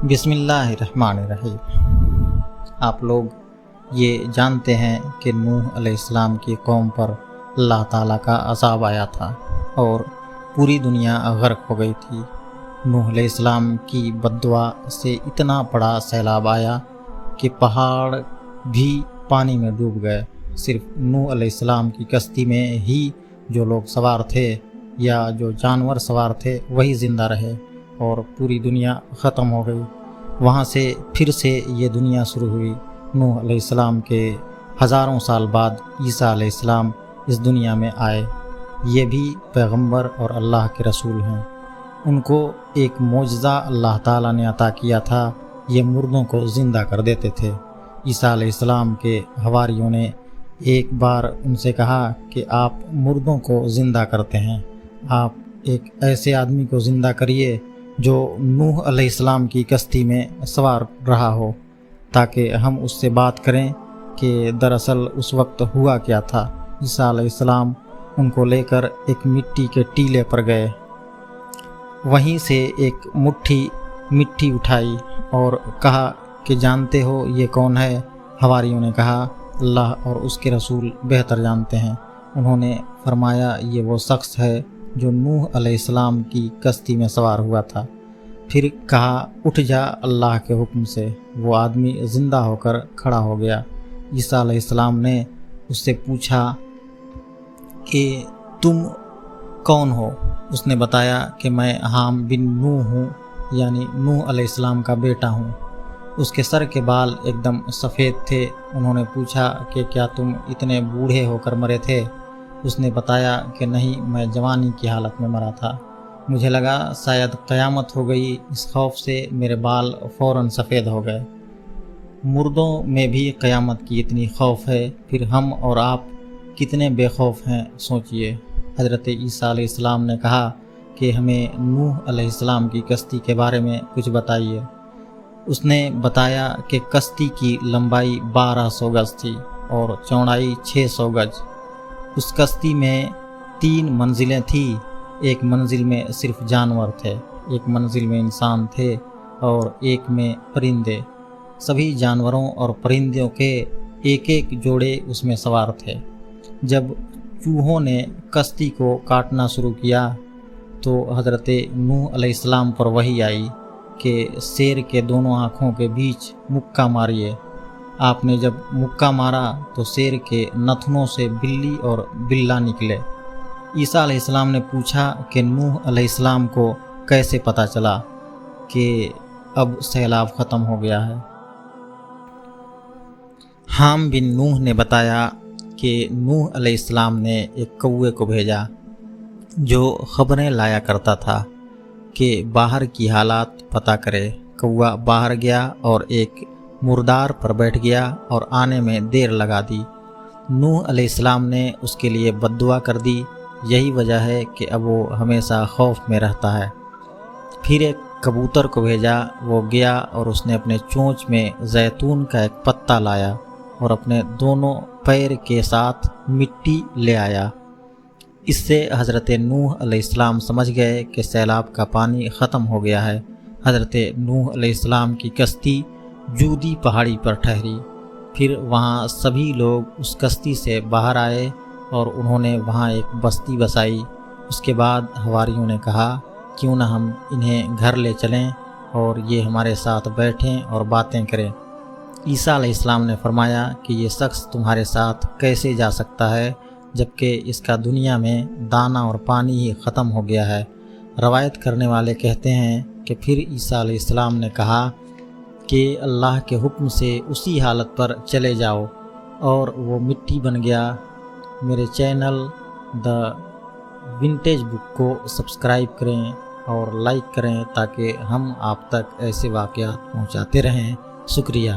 बिस्मिल्लाहिर्रहमानिर्रहीम। आप लोग ये जानते हैं कि नूह अलैहिस्सलाम की कौम पर अल्लाह ताला का अज़ाब आया था और पूरी दुनिया गर्क हो गई थी। नूह अलैहिस्सलाम की बद्दुआ से इतना बड़ा सैलाब आया कि पहाड़ भी पानी में डूब गए। सिर्फ नूह अलैहिस्सलाम की कश्ती में ही जो लोग सवार थे या जो जानवर सवार थे वही ज़िंदा रहे और पूरी दुनिया ख़त्म हो गई। वहाँ से फिर से ये दुनिया शुरू हुई। नूह अलैहिस्सलाम के हज़ारों साल बाद ईसा अलैहिस्सलाम इस दुनिया में आए। ये भी पैगंबर और अल्लाह के रसूल हैं। उनको एक मोजज़ा अल्लाह ताला ने अता किया था। ये मुर्दों को ज़िंदा कर देते थे। ईसा अलैहिस्सलाम के हवारियों ने एक बार उनसे कहा कि आप मुर्दों को ज़िंदा करते हैं, आप एक ऐसे आदमी को ज़िंदा करिए जो नूह अलैहिस्सलाम की कश्ती में सवार रहा हो, ताकि हम उससे बात करें कि दरअसल उस वक्त हुआ क्या था। ईसा अलैहिस्सलाम उनको लेकर एक मिट्टी के टीले पर गए। वहीं से एक मुट्ठी मिट्टी उठाई और कहा कि जानते हो ये कौन है? हवारियों ने कहा अल्लाह और उसके रसूल बेहतर जानते हैं। उन्होंने फरमाया ये वो शख्स है जो नूह अलैहिस्सलाम की कश्ती में सवार हुआ था। फिर कहा उठ जा अल्लाह के हुक्म से। वो आदमी ज़िंदा होकर खड़ा हो गया। ईसा अलैहिस्सलाम ने उससे पूछा कि तुम कौन हो? उसने बताया कि मैं हाम बिन नूह हूँ, यानी नूह अलैहिस्सलाम का बेटा हूँ। उसके सर के बाल एकदम सफ़ेद थे। उन्होंने पूछा कि क्या तुम इतने बूढ़े होकर मरे थे? उसने बताया कि नहीं, मैं जवानी की हालत में मरा था। मुझे लगा शायद क़यामत हो गई, इस खौफ से मेरे बाल फ़ौरन सफ़ेद हो गए। मुर्दों में भी क़यामत की इतनी खौफ है, फिर हम और आप कितने बेखौफ हैं सोचिए। हज़रत ईसा अलैहिस्सलाम ने कहा कि हमें नूह अलैहिस्सलाम की कश्ती के बारे में कुछ बताइए। उसने बताया कि कश्ती की लंबाई 1200 गज थी और चौड़ाई 600 गज। उस कश्ती में 3 मंजिलें थीं। एक मंजिल में सिर्फ जानवर थे, एक मंजिल में इंसान थे और एक में परिंदे। सभी जानवरों और परिंदों के एक एक जोड़े उसमें सवार थे। जब चूहों ने कश्ती को काटना शुरू किया तो हज़रत नूह अलैहिस्सलाम पर वही आई कि शेर के दोनों आँखों के बीच मुक्का मारिए। आपने जब मुक्का मारा तो शेर के नथनों से बिल्ली और बिल्ला निकले। ईसा अलैहिस्सलाम ने पूछा कि नूह अलैहिस्सलाम को कैसे पता चला कि अब सैलाब ख़त्म हो गया है? हाम बिन नूह ने बताया कि नूह अलैहिस्सलाम ने एक कौवे को भेजा जो ख़बरें लाया करता था कि बाहर की हालात पता करे। कौवा बाहर गया और एक मुर्दार पर बैठ गया और आने में देर लगा दी। नूह अलैहिस्सलाम ने उसके लिए बद्दुआ कर दी। यही वजह है कि अब वो हमेशा खौफ में रहता है। फिर एक कबूतर को भेजा। वो गया और उसने अपने चोंच में जैतून का एक पत्ता लाया और अपने दोनों पैर के साथ मिट्टी ले आया। इससे हज़रत नूह अलैहिस्सलाम समझ गए कि सैलाब का पानी ख़त्म हो गया है। हज़रत नूह अलैहिस्सलाम की कश्ती जूदी पहाड़ी पर ठहरी। फिर वहाँ सभी लोग उस कश्ती से बाहर आए और उन्होंने वहाँ एक बस्ती बसाई। उसके बाद हवारियों ने कहा क्यों ना हम इन्हें घर ले चलें और ये हमारे साथ बैठें और बातें करें। ईसा अलैहिस्सलाम ने फरमाया कि ये शख्स तुम्हारे साथ कैसे जा सकता है जबकि इसका दुनिया में दाना और पानी ही ख़त्म हो गया है। रवायत करने वाले कहते हैं कि फिर ईसा अलैहिस्सलाम ने कहा कि अल्लाह के हुक्म से उसी हालत पर चले जाओ और वो मिट्टी बन गया। मेरे चैनल द विंटेज बुक को सब्सक्राइब करें और लाइक करें ताकि हम आप तक ऐसे वाक़यात पहुंचाते रहें। शुक्रिया।